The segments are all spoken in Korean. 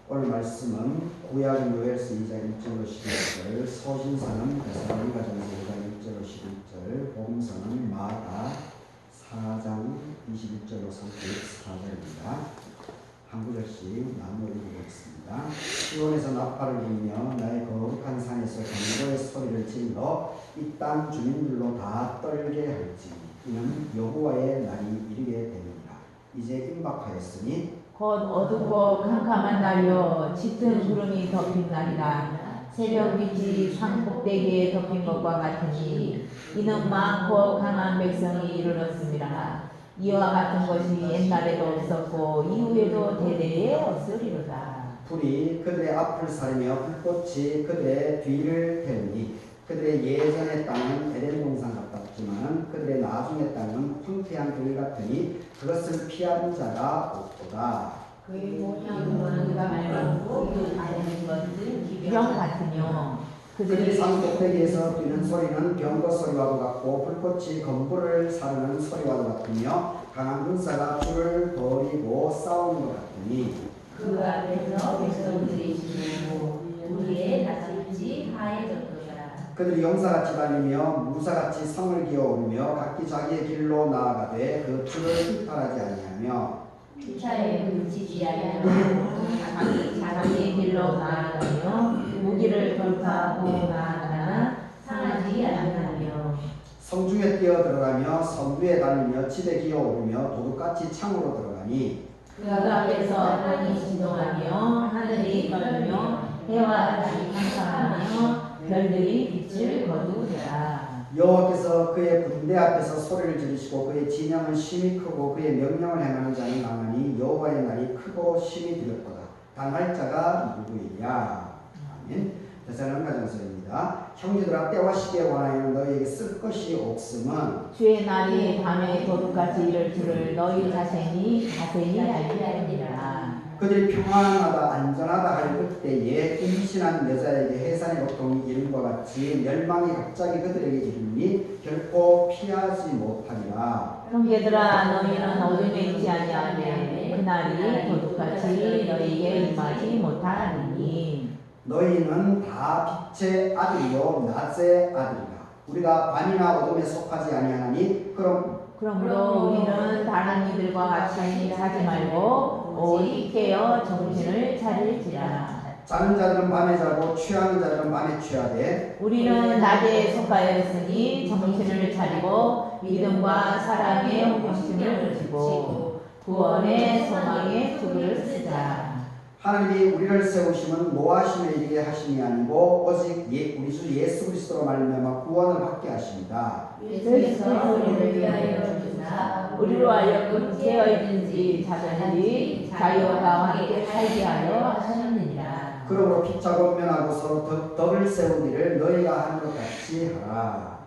오늘 말씀은 구약은 요엘서 2장 1절로 11절, 서신서는 데살로니가전서 5장 1절로 11절, 복음서는 마가 4장 21절로 34절입니다. 한 구절씩 나누어 읽어보겠습니다. 시온에서 나팔을 불며 나의 거룩한 산에서 경고의 소리를 질러 이 땅 주민들로 다 떨게 할지 이는 여호와의 날이 이르게 되느니라. 이제 임박하였으니 곧 어둡고 캄캄한 날이요 짙은 구름이 덮인 날이라. 새벽 빛이 산 꼭대기에 덮인 것과 같으니 이는 많고 강한 백성이 이르렀습니다. 이와 같은 것이 옛날에도 없었고 이후에도 대대에 없으리로다. 불이 그들의 앞을 사르며 불꽃이 그들의 뒤를 태우니 그들의 예전의 땅은 에덴 동산 같았지만 그들의 나중의 땅은 황폐한 들 같으니 그것을 피한 자가 없도다. 그의 모양은 그가 말하고 아는 것은 기병 같으며 그들이 산 꼭대기에서 뛰는 소리는 병거 소리와도 같고 불꽃이 건물을 사르는 소리와도 같으며 강한 군사가 줄을 버리고 싸우는 것 같으니 그 앞에서 백성들이 지르고 우리의 낯을지 하얘졌도다. 그들이 용사같이 달리며 무사같이 성을 기어오르며 각기 자기의 길로 나아가되 그 줄을 이탈하지 아니하며 피차에 그치지 아니하며 각기 자기의 길로 나아가며 무기를 돌파하고 나아가나 상하지 아니하며 성중에 뛰어 들어가며 성 위에 달리며 집에 기어오르며 도둑같이 창으로 들어가니 그 앞에서 하늘이 진동하며 하늘이 떨며 해와 달이 캄캄하며 별들이 빛을 거두더라. 여호와께서 그의 군대 앞에서 소리를 지르시고 그의 진영은 심히 크고 그의 명령을 행하는 자는 강하니 여호와의 날이 크고 심히 두렵도다. 당할 자가 누구이냐. 아멘. 데살로니가전서입니다. 형제들아 때와 시기에 관하여 너희에게 쓸 것이 없음은 주의 날이 밤에 도둑같이 이를 줄을 너희 자신이 자세히 알게 하리라. 그들이 평안하다 안전하다 할 그때에 임신한 여자에게 해산의 고통이 이른 것 같이 멸망이 갑자기 그들에게 이르니 결코 피하지 못하리라. 형제들아 너희는 어둠에 있지 아니하며 그날이 도둑같이 너희에게 임하지 못하리니 너희는 다 빛의 아들이요 낮의 아들이라. 우리가 밤이나 어둠에 속하지 아니하나니 그러므로 우리는 다른 이들과 같이 자지 말고 오직 깨어 정신을 차릴지라. 자는 자들은 밤에 자고 취하는 자들은 밤에 취하되 우리는 낮에 속하였으니 정신을 차리고 믿음과 사랑의 홍심을 가지고 구원의 소망의 투구를 쓰자. 하나님이 우리를 세우심은 노하심에 이르게 하심이 아니고 오직 우리 주 예수 그리스도로 말미암아 구원을 받게 하십니다. 예수께서 우리를 위하여 주사 우리로 하여금 깨어있는 지 자자들이 자유와 함께 살게 하려 하셨느니라. 그러므로 피차고 면하고 서로 덕을 세우기를 너희가 하는 것 같이 하라.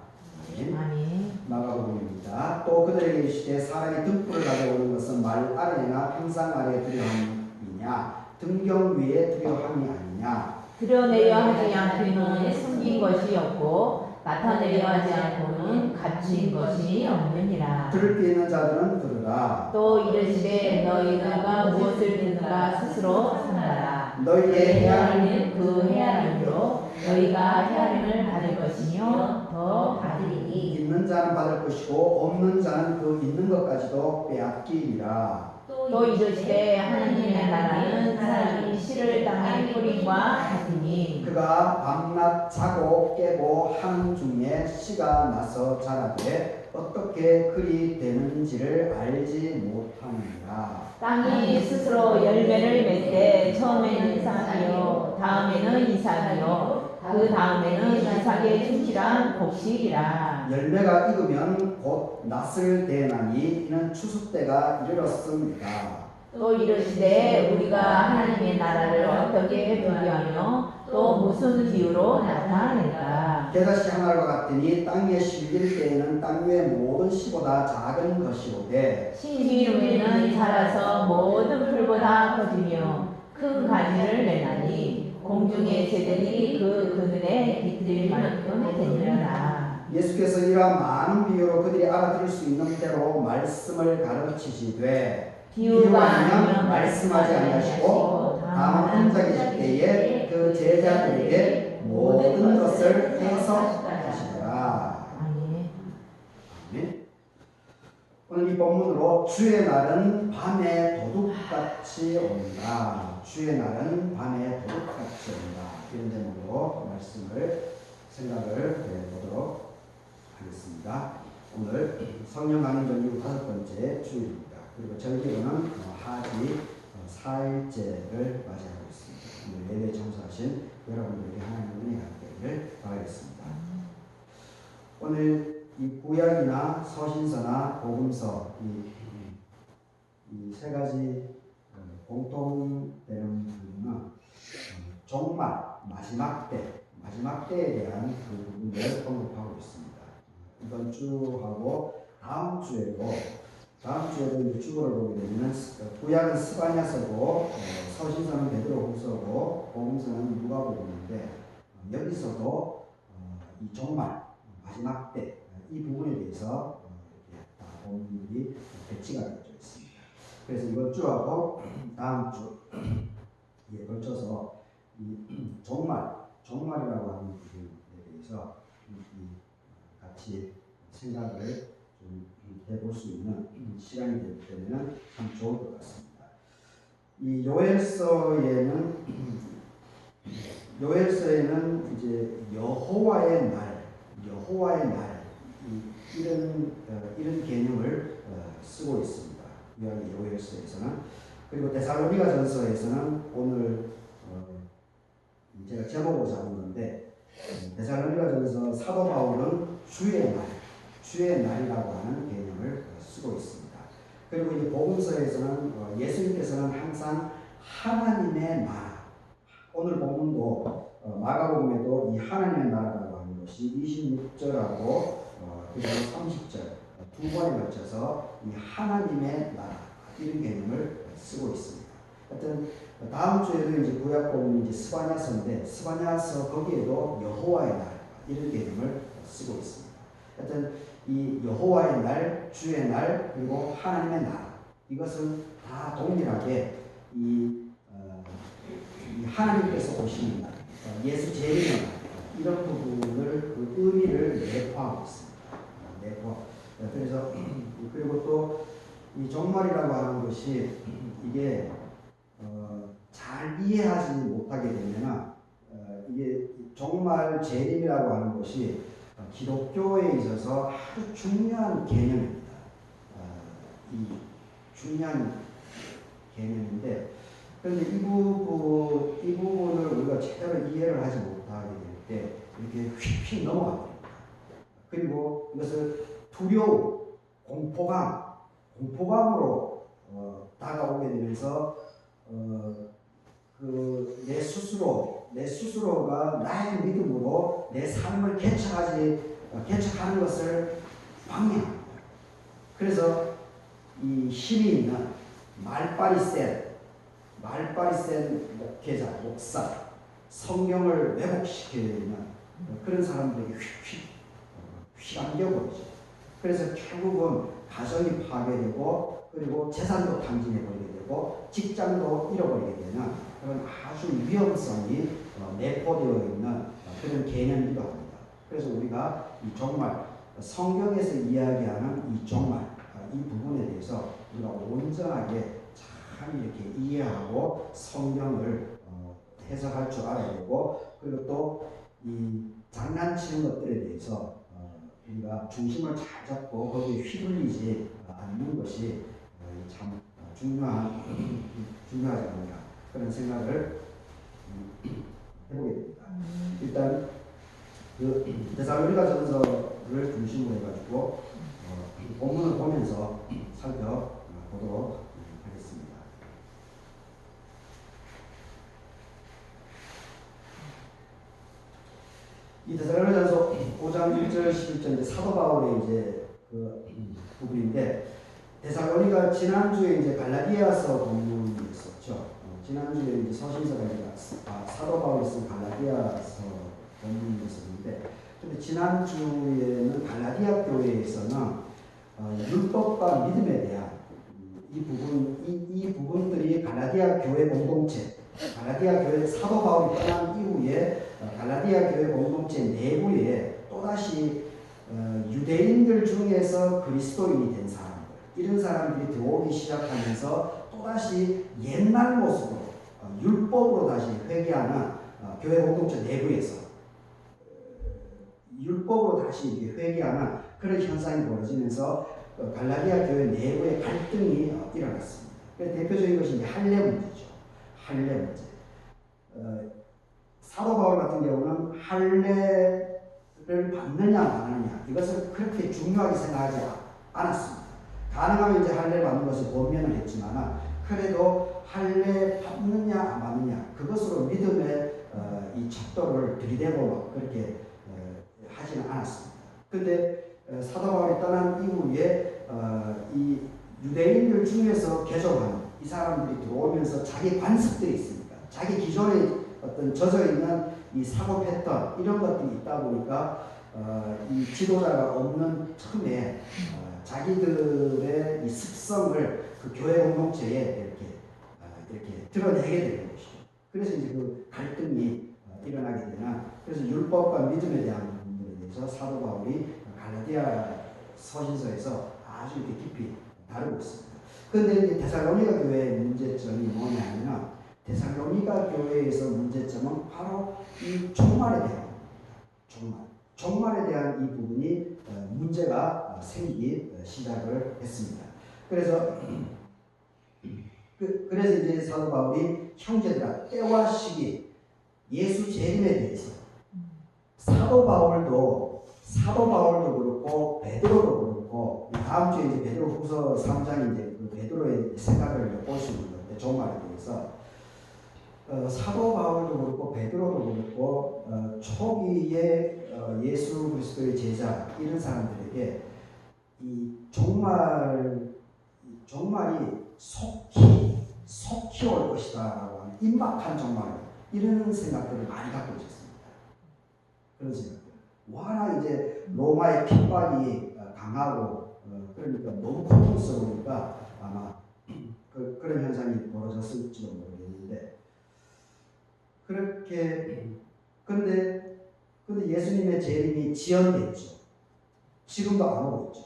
아멘. 아멘. 마가복음입니다. 또 그들에게 이르시되 사람이 등불을 가져오는 것은 말 아래나 평상 아래 두려움이냐 등경 위에 두려움이 아니냐. 드러내려 하지 않고는 숨긴 것이 없고 나타내려 하지 않고는 갇힌 것이 없느니라. 들을 게 있는 자들은 들으라. 또 이르시되 너희가 무엇을 듣는가 스스로 산다라. 너희의 헤아리는 그 헤아림으로 너희가 헤아림을 받을 것이며 더 받으리니 있는 자는 받을 것이고 없는 자는 그 있는 것까지도 빼앗기리라. 또 이르시되 하나님의 나라는 사람이 씨를 땅에 뿌림과 같으니 그가 밤낮 자고 깨고 하는 중에 씨가 나서 자라되 어떻게 그리 되는지를 알지 못하느니라. 땅이 스스로 열매를 맺되 처음에는 쌍이요 다음에는 이삭이요 그 다음에는 이삭의 충실한 곡식이라. 열매가 익으면 곧 낫을 대나니 이는 추수 때가 이르렀습니다. 또 이르시되 우리가 하나님의 나라를 어떻게 비교하며 또 무슨 비유로 나타낼까. 겨자씨 하나와 같으니 땅에 실릴 때에는 땅 위의 모든 씨보다 작은 것이오되 신기름에는 자라서 모든 풀보다 커지며 큰 가지를 내나니 공중의 새들이 그 그늘에 깃들 만큼 되느니라. 예수께서 이러한 많은 비유로 그들이 알아들을 수 있는 대로 말씀을 가르치시되 비유가 아니면 아니면 말씀하지 아니하시고 다만 혼자 계실 때에 그 제자들에게 모든 것을 해석하시더라. 아멘. 아멘. 오늘 이 본문으로 주의 날은 밤에 도둑같이 온다. 주의 날은 밤에 도둑같이 온다. 이런 제목으로 말씀을 생각을 해보도록 하겠습니다. 오늘 성령 강림절 이후 5번째 주일입니다. 그리고 절기로는 하지 4일째를 맞이하고 있습니다. 오늘 예배 청소하신 여러분들에게 하나님의 은혜가 되기를 바라겠습니다. 오늘 이 구약이나 서신서나 복음서 이 세 가지 공통되는 부분은 종말 마지막 때에 대한 그 부분을 언급하고 있습니다. 이번 주하고 다음 주에도 이제 주보를 보게 되면 구약은 스바냐서고 서신서는 베드로후서고 복음서는 누가복음인데 여기서도 이 종말 마지막 때 이 부분에 대해서 이렇게 본문이 배치가 되어 있습니다. 그래서 이번 주하고 다음 주에 걸쳐서 이 종말이라고 하는 부분에 대해서 같이 생각을 좀 해볼 수 있는 시간이 되기 때문에 참 좋을 것 같습니다. 이 요엘서에는 이제 여호와의 날 이런 개념을 쓰고 있습니다. 요엘서에서는. 그리고 데살로니가전서에서는 오늘 제가 제목으로 잡은 건데 데살로니가전서 사도 바울은 주의 날이라고 하는 개념을 쓰고 있습니다. 그리고 이 복음서에서는 예수님께서는 항상 하나님의 나라, 오늘 본문도 마가복음에도 이 하나님의 나라라고 하는 것이 26절하고 그리고 30절 두 번에 걸쳐서 이 하나님의 나라 이런 개념을 쓰고 있습니다. 하여튼 다음 주에도 이제 구약 복음이 이제 스바냐서 거기에도 여호와의 날 이런 개념을 쓰고 있습니다. 하여튼 이 여호와의 날, 주의 날, 그리고 하나님의 나라 이것은 다 동일하게 이 하나님께서 오시는 날, 예수 재림의 날 이런 부분을 그 의미를 내포하고 있습니다. 그래서 그리고 또 이 종말이라고 하는 것이 이게 잘 이해하지 못하게 되면 이게 종말 재림이라고 하는 것이 기독교에 있어서 아주 중요한 개념입니다. 이 중요한 개념인데 그런데 이 부분을 우리가 제대로 이해를 하지 못하게 될 때 이렇게 휙휙 넘어갑니다. 그리고 이것을 두려움, 공포감으로 다가오게 되면서 내 스스로가 나의 믿음으로 내 삶을 개척하는 것을 방해합니다. 그래서 이 힘이 있는 말빨이 센 목사, 성경을 왜곡시키는 그런 사람들에게 휙 안겨버리죠. 그래서 결국은 가정이 파괴되고 그리고 재산도 탕진해버리게 되고 직장도 잃어버리게 되는 그런 아주 위험성이 내포되어 있는 그런 개념이기도 합니다. 그래서 우리가 이 종말, 성경에서 이야기하는 이 종말, 이 부분에 대해서 우리가 온전하게 잘 이렇게 이해하고 성경을 해석할 줄 알아야 되고 그리고 또 이 장난치는 것들에 대해서 우리가 중심을 잘 잡고 거기에 휘둘리지 않는 것이 참 중요하지 않느냐 그런 생각을 해보게 됩니다. 일단 그 데살로니가전서를 중심으로 해가지고 본문을 보면서 살펴보도록 하겠습니다. 이 데살로니가전서 5장 1절 11절 사도 바울의 이제 그 부분인데 데살로니가 지난주에 이제 갈라디아서 본문이었었죠. 지난주에 이제 서신서가 이제 사도 바울이 쓴 갈라디아서 본문이었었는데 근데 지난주에는 갈라디아 교회에서는 율법과 믿음에 대한 이 부분들이 갈라디아 교회 공동체 갈라디아 교회 사도 바울이 떠난 이후에 갈라디아 교회 공동체 내부에 또다시 유대인들 중에서 그리스도인이 된 사람들, 이런 사람들이 들어오기 시작하면서 또다시 옛날 모습으로 율법으로 다시 회개하는 교회 공동체 내부에서 율법으로 다시 회개하는 그런 현상이 벌어지면서 갈라디아 교회 내부의 갈등이 일어났습니다. 대표적인 것이 이제 할례 문제죠. 할례 문제. 사도 바울 같은 경우는 할례를 받느냐 마느냐 이것을 그렇게 중요하게 생각하지 않았습니다. 가능하면 이제 할례를 받는 것을 권면을 했지만 그래도 할례 받느냐 안 받느냐 그것으로 믿음의 이 척도를 들이대고 그렇게 하지는 않았습니다. 근데 사도 바울이 떠난 이후에 이 유대인들 중에서 개종한 이 사람들이 들어오면서 자기 관습들이 있습니다. 자기 기존에 어떤 젖어 있는 이 사고 패턴 이런 것들이 있다 보니까 이 지도자가 없는 틈에 자기들의 이 습성을 그 교회 공동체에 이렇게 드러내게 되는 것이죠. 그래서 이제 그 갈등이 일어나게 되나 그래서 율법과 믿음에 대한 부분에 대해서 사도 바울이 갈라디아 서신서에서 아주 이렇게 깊이 다루고 있습니다. 그런데 이제 데살로니가 교회의 문제점이 뭐냐면 데살로니가 교회에서 문제점은 바로 이 종말에 대한 부분입니다. 종말에 대한 이 부분이 문제가 생기기 시작을 했습니다. 그래서 이제 사도 바울이 형제들아 때와 시기 예수 재림에 대해서 사도 바울도 그렇고 베드로도 그렇고 다음 주에 이제 베드로후서 3장 이제 그 베드로의 생각을 볼 수 있는 건데 종말에 대해서 사도 바울도 그렇고 베드로도 그렇고 초기에 예수 그리스도의 제자 이런 사람들에게 이 종말이 속히 올 것이다라고 하는 임박한 종말 이런 생각들을 많이 갖고 있었습니다. 그런 생각들. 워낙 이제 로마의 핍박이 강하고 그러니까 너무 고통스러우니까 아마 그런 현상이 벌어졌을지도 모르겠는데 그렇게 근데 예수님의 재림이 지연됐죠. 지금도 안 오고 있죠.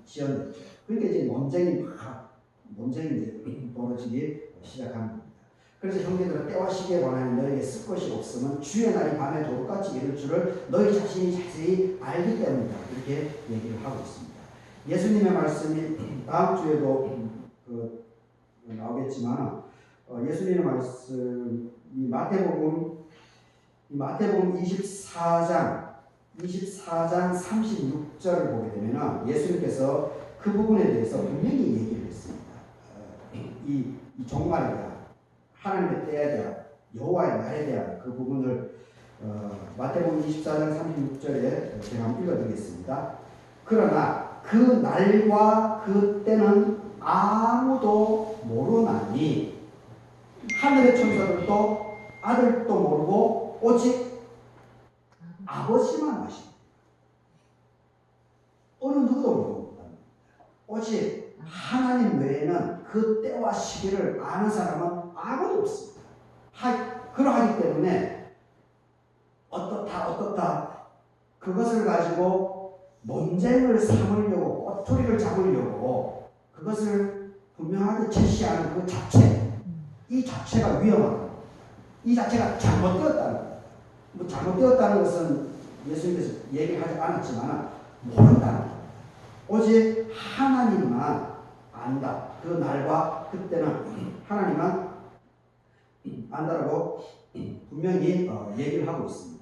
지연됐죠. 그러니까 이제 논쟁이 이제 벌어지기 시작한 겁니다. 그래서 형제들은 때와 시기에 관하여 너에게 쓸 것이 없으면 주의 날이 밤에 도둑같이 이를 줄을 너희 자신이 자세히 알기 때문이다. 이렇게 얘기를 하고 있습니다. 예수님의 말씀이 다음 주에도 나오겠지만 예수님의 말씀 이 마태복음 24장 36절을 보게 되면 예수님께서 그 부분에 대해서 분명히 얘기를 했습니다. 이 종말에 대한 하나님의 때에 대한 여호와의 날에 대한 그 부분을 마태복음 24장 36절에 제가 한번 읽어드리겠습니다. 그러나 그 날과 그 때는 아무도 모르나니 하늘의 천사들도 아들도 모르고 오직 아버지만 아십니다. 어느 누구도 모르고 오직 하나님 외에는 그 때와 시기를 아는 사람은 아무도 없습니다. 그러하기 때문에 어떻다 그것을 가지고 논쟁을 삼으려고 꼬투리를 잡으려고 그것을 분명하게 제시하는 그 자체 이 자체가 위험합니다. 이 자체가 잘못되었다는 겁니다. 뭐 잘못되었다는 것은 예수님께서 얘기하지 않았지만 모른다는 겁니다. 오직 하나님만 안다. 그 날과 그때는 하나님만 안다라고 분명히 얘기를 하고 있습니다.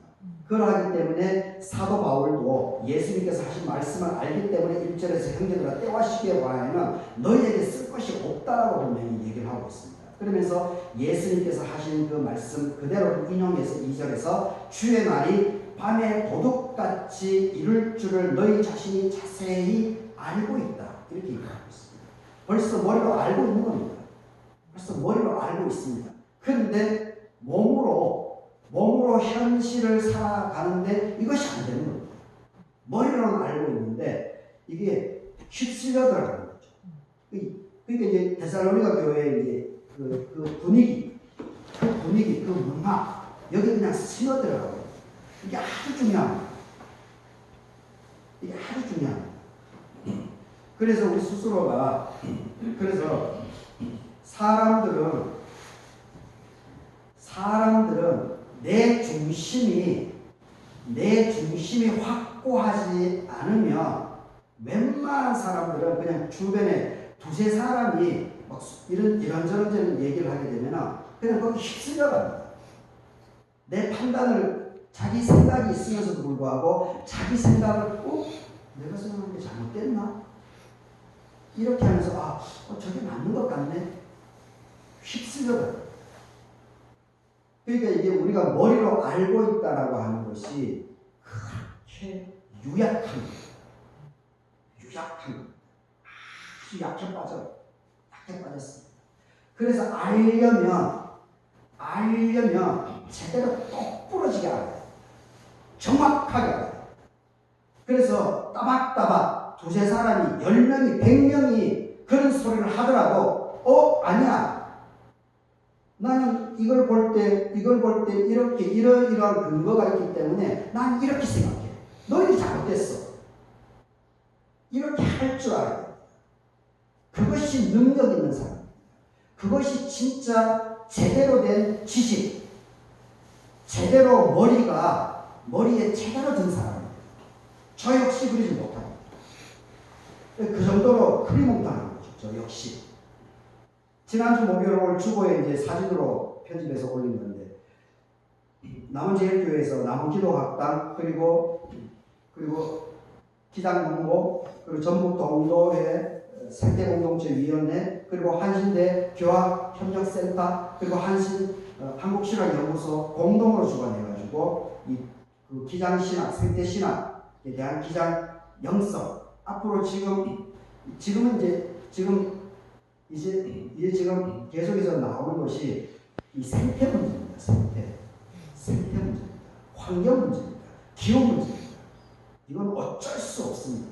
그러하기 때문에 사도 바울도 예수님께서 하신 말씀을 알기 때문에 1절에서 형제들아 때와 시기에 관하여는 너희에게 쓸 것이 없다라고 분명히 얘기를 하고 있습니다. 그러면서 예수님께서 하신 그 말씀 그대로 인용해서 2절에서 주의 날이 밤에 도둑같이 이룰 줄을 너희 자신이 자세히 알고 있다. 이렇게 얘기하고 있습니다. 벌써 머리로 알고 있는 겁니다. 벌써 머리로 알고 있습니다. 그런데 몸으로 현실을 살아가는데 이것이 안 되는 겁니다. 머리로는 알고 있는데 이게 휩쓸려 들어가는 거죠. 그러니까 이제 데살로니가 교회의 이제 그 분위기 여기 그냥 스며들어가고 이게 아주 중요합니다. 이게 아주 중요합니다. 그래서 우리 스스로가 그래서 사람들은 내 중심이 확고하지 않으면 웬만한 사람들은 그냥 주변에 두세 사람이 막 이런저런 얘기를 하게 되면 그냥 거기 휩쓸려갑니다. 내 판단을 자기 생각이 있으면서도 불구하고 자기 생각을 내가 생각한 게 잘못됐나? 이렇게 하면서 저게 맞는 것 같네? 휩쓸려가요. 그러니까 이게 우리가 머리로 알고 있다라고 하는 것이 그렇게 유약한 거예요. 아주 약해 빠졌습니다. 그래서 알려면 제대로 똑부러지게 알아요. 정확하게 알아요. 그래서 따박따박 두세 사람이 10명이 100명이 그런 소리를 하더라도 아니야. 나는 이걸 볼 때 이렇게 이러이러한 근거가 있기 때문에 난 이렇게 생각해. 너희들이 잘못됐어. 이렇게 할 줄 알아야 돼. 그것이 능력 있는 사람. 그것이 진짜 제대로 된 지식. 제대로 머리에 제대로 든 사람입니다. 저 역시 그러지 못합니다. 그 정도로 흐리멍텅한 거죠. 저 역시. 지난주 목요일 오늘 주보에 이제 사진으로 편집해서 올린 건데, 남원제일교회에서 남원기도학당, 그리고 기장농고, 그리고 전북동도회 생태공동체위원회, 그리고 한신대 교학협력센터, 그리고 한국신학연구소 공동으로 주관해가지고 그 기장신학, 생태신학에 대한 기장 영성, 앞으로 지금은 지금 계속해서 나오는 것이 이 생태 문제입니다. 생태 문제입니다. 환경 문제입니다. 기후 문제입니다. 이건 어쩔 수 없습니다.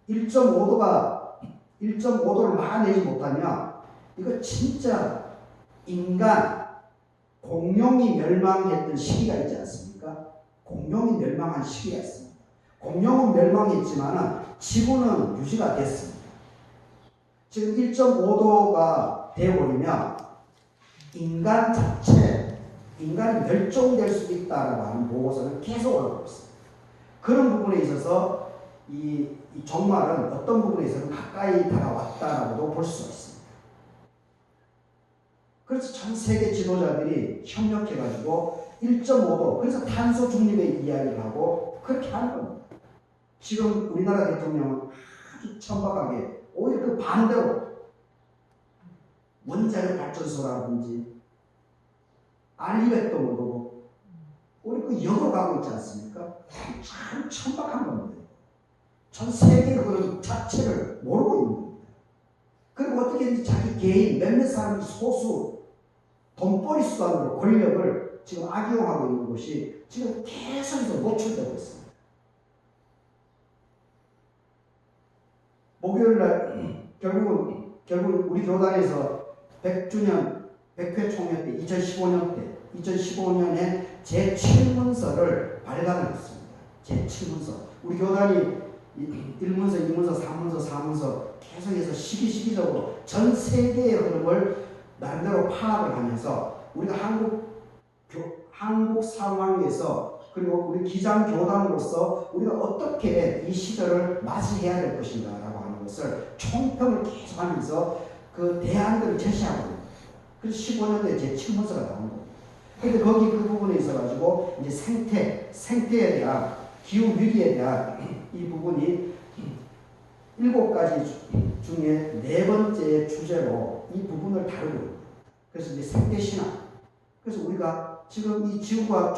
1.5도를 막아내지 못하면 이거 진짜 인간 공룡이 멸망했던 시기가 있지 않습니까? 공룡이 멸망한 시기가 있습니다. 공룡은 멸망했지만 지구는 유지가 됐습니다. 지금 1.5도가 되어버리면 인간이 멸종될 수도 있다라고 하는 보고서는 계속 올라오고 있습니다. 그런 부분에 있어서 이 종말은 어떤 부분에 있어서는 가까이 다가왔다라고도 볼 수가 있습니다. 그래서 전 세계 지도자들이 협력해가지고 1.5도, 그래서 탄소 중립의 이야기를 하고 그렇게 하는 겁니다. 지금 우리나라 대통령은 아주 천박하게 오히려 그 반대로 원자력 발전소라든지 알리백도 모르고 우리 그 역으로 가고 있지 않습니까? 참 천박한 겁니다. 전 세계 그런 자체를 모르고 있는 겁니다. 그리고 어떻게든지 자기 개인 몇몇 사람이 소수 돈벌이 수단으로 권력을 지금 악용하고 있는 것이 지금 계속해서 노출되고 있습니다. 목요일날 결국 우리 교단에서 100회 총회 때 2015년에 제7문서를 발간을 했습니다. 제7문서. 우리 교단이 1문서, 2문서, 3문서, 4문서 계속해서 시기적으로 전 세계의 흐름을 나름대로 파악을 하면서 우리가 한국 상황에서 그리고 우리 기장교단으로서 우리가 어떻게 이 시절을 맞이해야 될 것인가 라고 하는 것을 총평을 계속하면서 그 대안들을 제시하고 있습니다. 그래서 15년도에 제7문서가 나온 겁니다. 그런데 거기 그 부분에 있어가지고 이제 생태에 대한 기후 위기에 대한 이 부분이 7가지 중에 4번째 주제로 이 부분을 다루고 있습니다. 그래서 이제 생태신학. 그래서 우리가 지금 이 지구가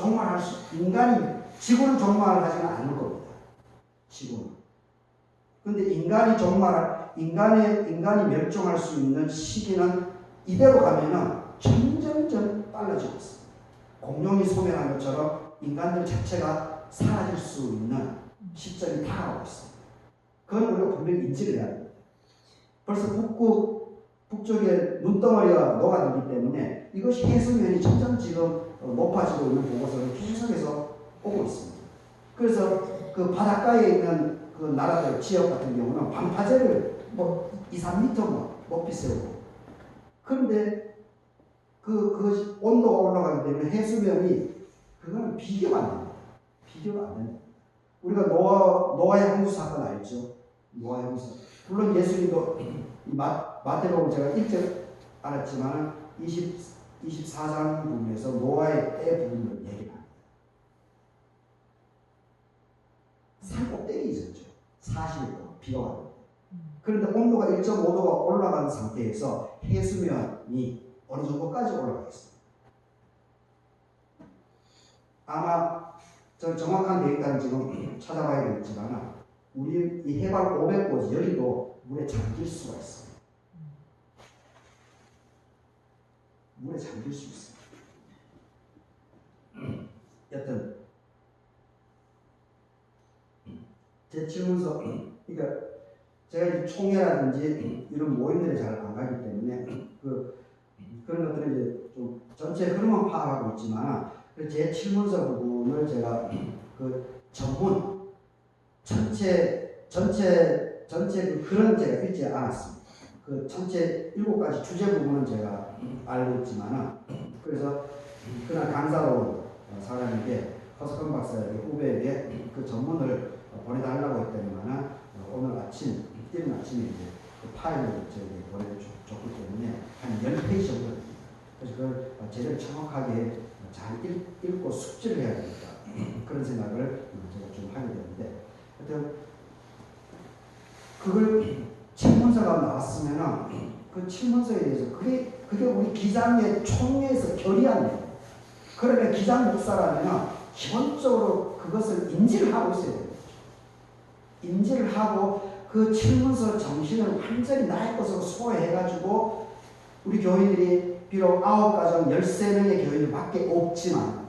지구는 종말하지는 않을 겁니다. 지구는. 그런데 인간이 멸종할 수 있는 시기는 이대로 가면은 점점 빨라지고 있습니다. 공룡이 소멸한 것처럼 인간들 자체가 사라질 수 있는 시점이 다가오고 있습니다. 그건 우리가 분명히 인지를 해야 됩니다. 벌써 북극 북쪽에 눈덩어리가 녹아들기 때문에 이것이 해수면이 점점 지금 높아지고 있는 보고서를 계속해서 오고 있습니다. 그래서 그 바닷가에 있는 그 나라들 지역 같은 경우는 방파제를 뭐 2, 3m 높이 세우고, 그런데 그 온도가 올라가기 때문에 해수면이 그건 비교가 안 됩니다. 비교가 안 됩니다. 우리가 노아의 홍수 사건 알죠? 노아의 홍수. 물론 예수님도 마태복음 제가 일찍 알았지만 24장 부분에서 노아의 때 부분을 얘기합니다. 산 꼭대기 있었죠. 40일 동안 비가 왔는데. 그런데 온도가 1.5도가 올라간 상태에서 해수면이 어느 정도까지 올라가 있습니다. 아마 저 정확한 데이터는 지금 찾아봐야 되겠지만 우리 이 해발 500고지 여기도 물에 잠길 수가 있어요. 물에 잠길 수 있어요. 여튼 제 질문서, 그러니까 제가 이제 총회라든지 이런 모임들에 잘 안 가기 때문에 그런 것들을 이제 좀 전체 흐름은 파악하고 있지만 제 질문서 부분을 제가 그 전문 전체 그 글은 제가 읽지 않았습니다. 그 전체 7가지 주제 부분은 제가 알고 있지만은, 그래서 그날 강사로 온 사람에게 허석헌 박사에게 후배에게 그 전문을 보내달라고 했더니만은 오늘 아침 이른 아침에 이제 그 파일을 저에게 보내줬기 때문에 한 10페이지 정도 됩니다. 그래서 그걸 제대로 정확하게 잘 읽고 숙지를 해야 되니까 그런 생각을 제가 좀 하게 되는데, 하여튼 그걸 친문서가 나왔으면은 그 친문서에 대해서 그게 우리 기장의 총회에서 결의한 거예요. 그러면 기장 목사라면 기본적으로 그것을 인지를 하고 있어야 돼요. 인지를 하고 그 친문서 정신을 완전히 나의 것으로 소화해가지고 우리 교인들이 비록 9가정 13명의 교인들밖에 없지만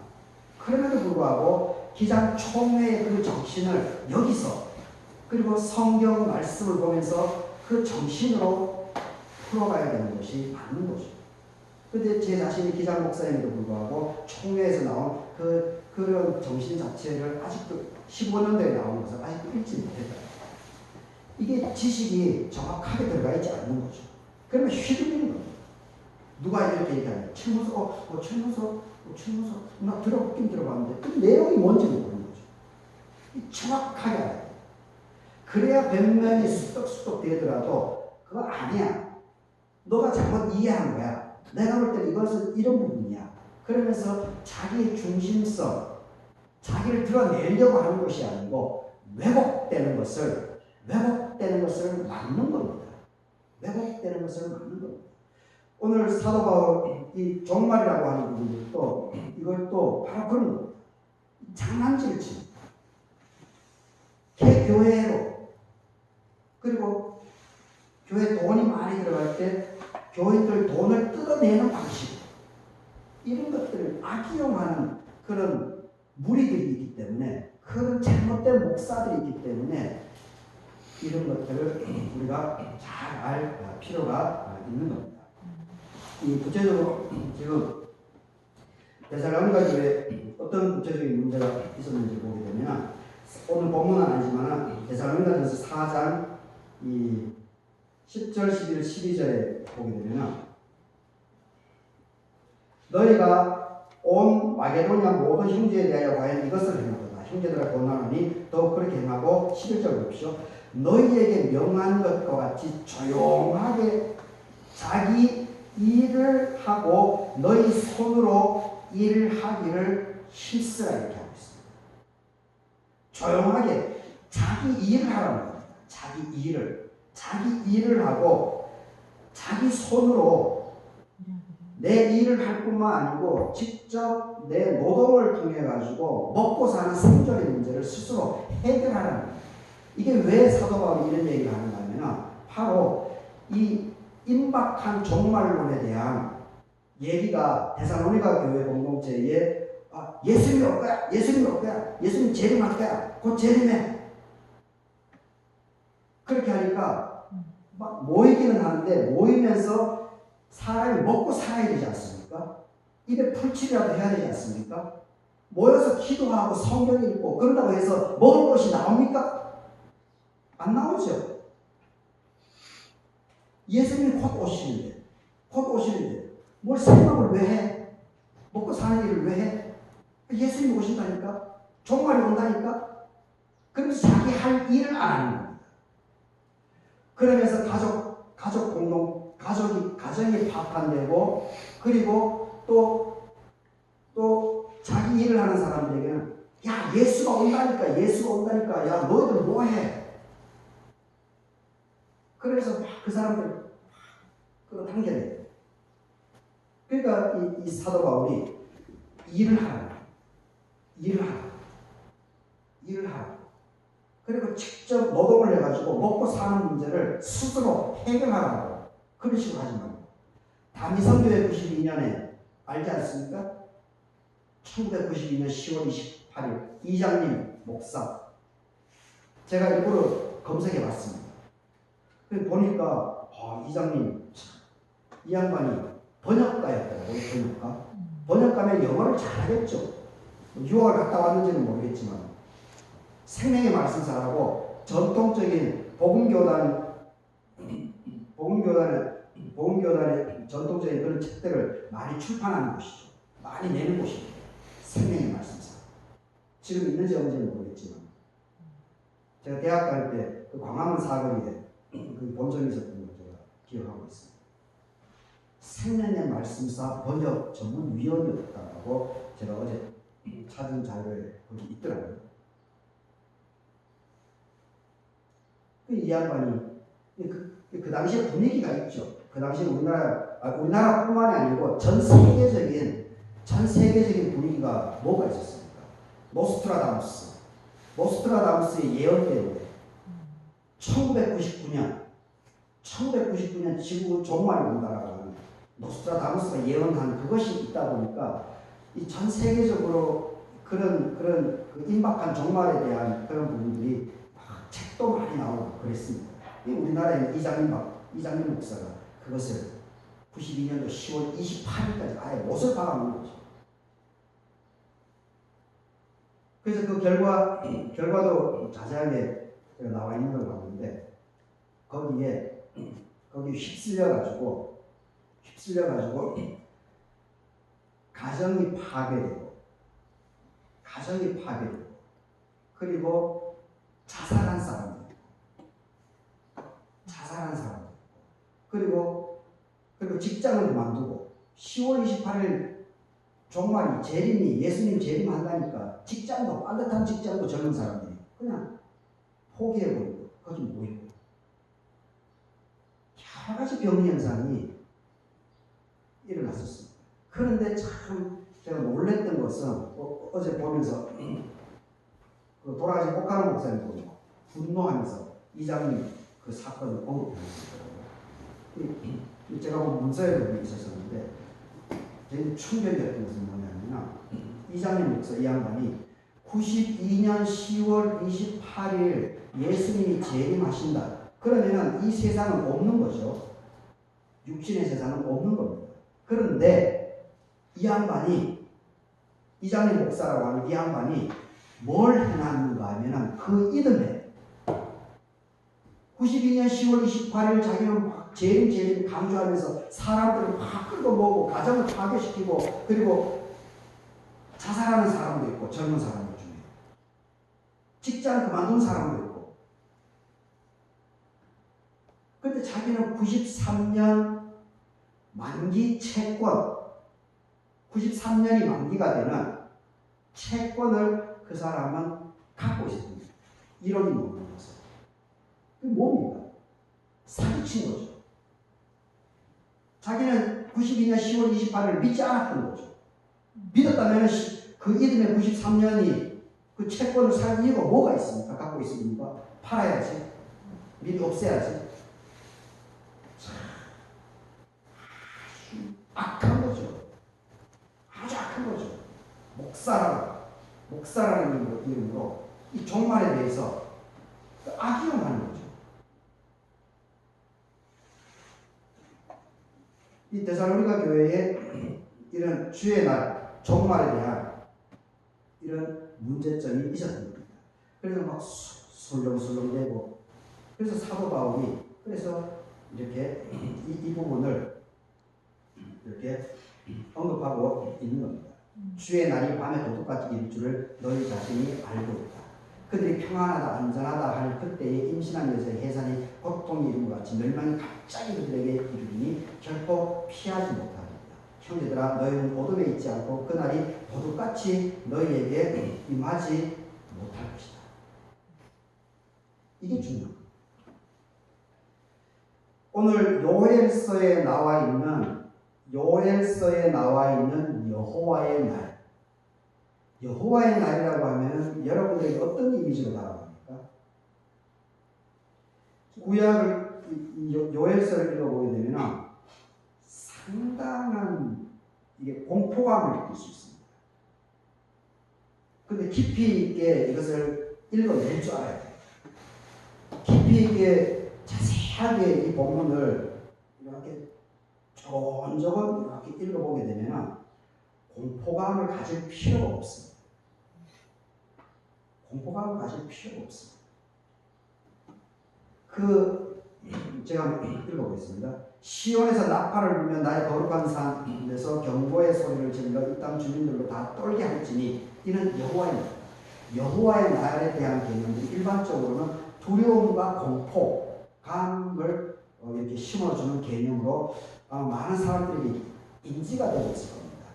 그럼에도 불구하고 기장 총회의 그 정신을 여기서 그리고 성경 말씀을 보면서 그 정신으로 풀어가야 되는 것이 맞는 거죠. 그런데 제 자신이 기장 목사임에도 불구하고 총회에서 나온 그런 정신 자체를 아직도 15년대에 나온 것을 아직도 읽지 못했다. 이게 지식이 정확하게 들어가 있지 않는 거죠. 그러면 휘둘리는 겁니다. 누가 이렇게 얘기하냐. 친문서, 친문서, 나 들어보긴 들어봤는데 그 내용이 뭔지 모르는 거죠. 정확하게 알아야 돼요. 그래야 변명이 수덕수덕 되더라도 그거 아니야. 너가 잘못 이해한 거야. 내가 볼 때 이것은 이런 부분이야. 그러면서 자기의 중심성, 자기를 드러내려고 하는 것이 아니고 왜곡되는 것을 막는 겁니다. 왜곡되는 것을 막는 겁니다. 오늘 사도 바울 이 종말이라고 하는 부분도 이것도 바로 그런 겁니다. 장난질을 칩니다. 개교회로, 그리고 교회 돈이 많이 들어갈 때 교인들 돈을 뜯어내는 방식, 이런 것들을 악용하는 그런 무리들이 있기 때문에, 그런 잘못된 목사들이 있기 때문에 이런 것들을 우리가 잘 알 필요가 있는 겁니다. 이 구체적으로 지금 데살로니가 교회에 어떤 구체적인 문제가 있었는지 보게 되면, 오늘 본문은 아니지만 데살로니가전서 4장 이 10절, 11, 12절에 보게 되면, 너희가 온 마게도냐 모든 형제에 대하여 과연 이것을 행하도다. 형제들아 권하노니 더욱 그렇게 행하고. 11절 보십시오. 너희에게 명한 것과 같이 조용하게 자기 일을 하고 너희 손으로 일을 하기를 힘쓰라, 이렇게 하고 있습니다. 조용하게 자기 일을 하라는 겁니다. 자기 일을 하고 자기 손으로 내 일을 할 뿐만 아니고 직접 내 노동을 통해 가지고 먹고 사는 생존의 문제를 스스로 해결하라는 거예요. 이게 왜 사도 바울이 이런 얘기를 하는가 하면, 바로 이 임박한 종말론에 대한 얘기가 데살로니가 교회 공동체에 예수님이 올 거야, 예수님 재림할 거야, 곧 재림해. 그렇게 하니까 막 모이기는 하는데 모이면서 사람이 먹고 살아야 되지 않습니까? 입에 풀칠이라도 해야 되지 않습니까? 모여서 기도하고 성경 읽고 그런다고 해서 먹을 것이 나옵니까? 안 나오죠. 예수님이 곧 오시는데 뭘 생각을 왜 해? 먹고 사는 일을 왜 해? 예수님이 오신다니까? 종말이 온다니까? 그러면서 자기 할 일을 안 하는 겁니다. 그러면서 가정이 파탄되고, 그리고 또 자기 일을 하는 사람들에게는 야, 예수가 온다니까, 야, 너희들 뭐 해? 그래서 막 그 사람들 끌어당겨내요. 그러니까 이 사도 바울이 일을 하라. 그리고 직접 노동을 해가지고 먹고 사는 문제를 스스로 해결하라고 그런 식으로 하지 말고. 다미선교회 92년에 알지 않습니까? 1992년 10월 28일 이장님 목사, 제가 일부러 검색해 봤습니다. 보니까 이장님 이 양반이 번역가였더라고요. 번역가면 영어를 잘하겠죠. 유학을 갔다 왔는지는 모르겠지만 생명의 말씀사라고 전통적인 복음교단의 전통적인 그런 책들을 많이 출판하는 곳이죠. 많이 내는 곳입니다. 생명의 말씀사. 지금 있는지 없는지는 모르겠지만 제가 대학 갈 때 그 광화문 사거리에 그 본점이 있었던 걸 제가 기억하고 있습니다. 생명의 말씀사 번역 전문 위원이었다고 제가 어제 찾은 자료에 거기 있더라고요. 이 양반이 그 당시에 분위기가 있죠. 그 당시에 우리나라뿐만이 아니고 전 세계적인 분위기가 뭐가 있었습니까? 노스트라다무스의 예언 때문에 1999년 지구 종말이 온다라고 하는 노스트라다무스가 예언한 그것이 있다 보니까 이 전 세계적으로 그런 그 임박한 종말에 대한 그런 부분들이 책도 많이 나오고 그랬습니다. 우리나라의 이장님 목사가 그것을 92년도 10월 28일까지 아예 못을 박아놓은 거죠. 그래서 그 결과도 자세하게 나와 있는 걸 봤는데 거기 휩쓸려가지고 가정이 파괴되고 그리고 자살한 사람들 그리고 직장을 그만두고 10월 28일 종말이 예수님 재림한다니까 빠듯한 직장도 젊은 사람들이 그냥 포기해버리고 거기 모이고 여러 가지 병 현상이 일어났었습니다. 그런데 참 제가 놀랬던 것은 어제 보면서 그 돌아가신 꽃가루 목사님 보고 분노하면서 이장님 그 사건을 언급했어요. 제가 본 문서에도 있었었는데 제일 충격이었던 것은 뭐냐면 이장님 목사 이 양반이 92년 10월 28일 예수님이 재림하신다. 그러면 이 세상은 없는 거죠. 육신의 세상은 없는 겁니다. 그런데 이장님 목사라고 하는 이 양반이 뭘 해놨는가 하면 그 이듬해 92년 10월 28일 자기는 막 재림 강조하면서 사람들을 막 끌고 모으고 가정을 파괴시키고 그리고 자살하는 사람도 있고 젊은 사람들 중에 직장 그만둔 사람도 있고 근데 자기는 93년 만기 채권 93년이 만기가 되는 채권을 그 사람은 갖고 있습니다. 1억이 넘는 것을. 그게 뭡니까? 사기친 거죠. 자기는 92년 10월 28일을 믿지 않았던 거죠. 믿었다면 그 이듬해 93년이 그 채권을 살 이유가 뭐가 있습니까? 갖고 있습니까? 팔아야지. 미리 없애야지. 악한 거죠. 아주 악한 거죠. 목사라는 이름으로 이 종말에 대해서 악의용하는 거죠. 이 데살로니가 교회에 이런 주의 날, 종말에 대한 이런 문제점이 있었던 겁니다. 그래서 막 술렁술렁대고, 그래서 사도 바울이 그래서 이렇게 이 부분을 이렇게 언급하고 있는 겁니다. 주의 날이 밤에 도둑같이 이를 줄을 너희 자신이 알고 있다. 그들이 평안하다 안전하다 할 그때에 임신한 여자의 해산이 고통이 이룬 것 같이 멸망이 갑자기 그들에게 이르니 결코 피하지 못하리라. 형제들아 너희는 어둠에 있지 않고 그날이 도둑같이 너희에게 임하지 못할 것이다. 이게 중요한 겁니다. 오늘 요엘서에 나와 있는 여호와의 날, 여호와의 날이라고 하면 여러분들에게 어떤 이미지로 다가갑니까? 구약을 요엘서를 읽어보게 되면 상당한 이게 공포감을 느낄 수 있습니다. 근데 깊이 있게 이것을 읽어낼 줄 알아야 돼요. 깊이 있게 자세하게 이 본문을 이렇게 조곤조곤 이렇게 읽어보게 되면 공포감을 가질 필요가 없습니다. 공포감을 가질 필요가 없습니다. 제가 한번 읽어보겠습니다. 시온에서 나팔을 불며 나의 거룩한 산에서 경고의 소리를 질러 이 땅 주민들로 다 떨게 할지니 이는 여호와의 날. 여호와의 날에 대한 개념들이 일반적으로는 두려움과 공포감을 이렇게 심어주는 개념으로 많은 사람들에게 인지가 되고 있을 겁니다.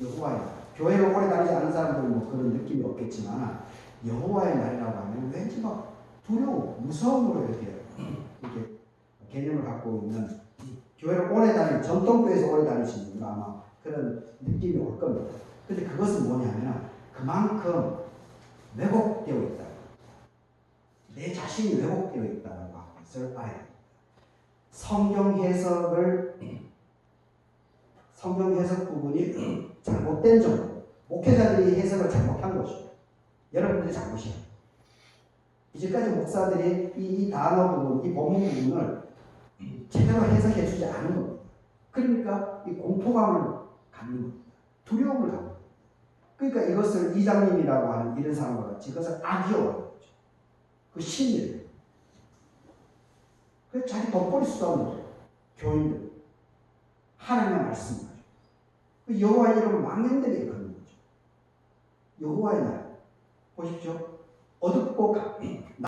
여호와의 날. 교회를 오래 다니지 않은 사람들은 뭐 그런 느낌이 없겠지만 여호와의 날이라고 하면 왠지 막 두려움, 무서움으로 이렇게 개념을 갖고 있는 교회를 오래 다니는 전통교회에서 오래 다니시는 분은 아마 그런 느낌이 올 겁니다. 근데 그것은 뭐냐면 그만큼 왜곡되어 있다. 내 자신이 왜곡되어 있다는 것을 봐야 됩니다. 성경 해석 부분이 잘못된 정도, 목회자들이 해석을 잘못한 것이고 여러분들의 잘못이에요. 이제까지 목사들이 이 단어 부분, 이 본문 부분을 제대로 해석해 주지 않은 겁니다. 그러니까 이 공포감을 갖는 겁니다. 두려움을 갖는 겁니다. 그러니까 이것을 이장님이라고 하는 이런 사람과 같이 그것을 악의화하는 거죠. 그 신이에요. 그래서 자기 돋보일 수도 없는 거예요. 교인들. 하나님의 말씀을 가지고. 그 여호와의 이름을 망령되게 거는 거죠. 여호와의 날. 보십시오. 어둡고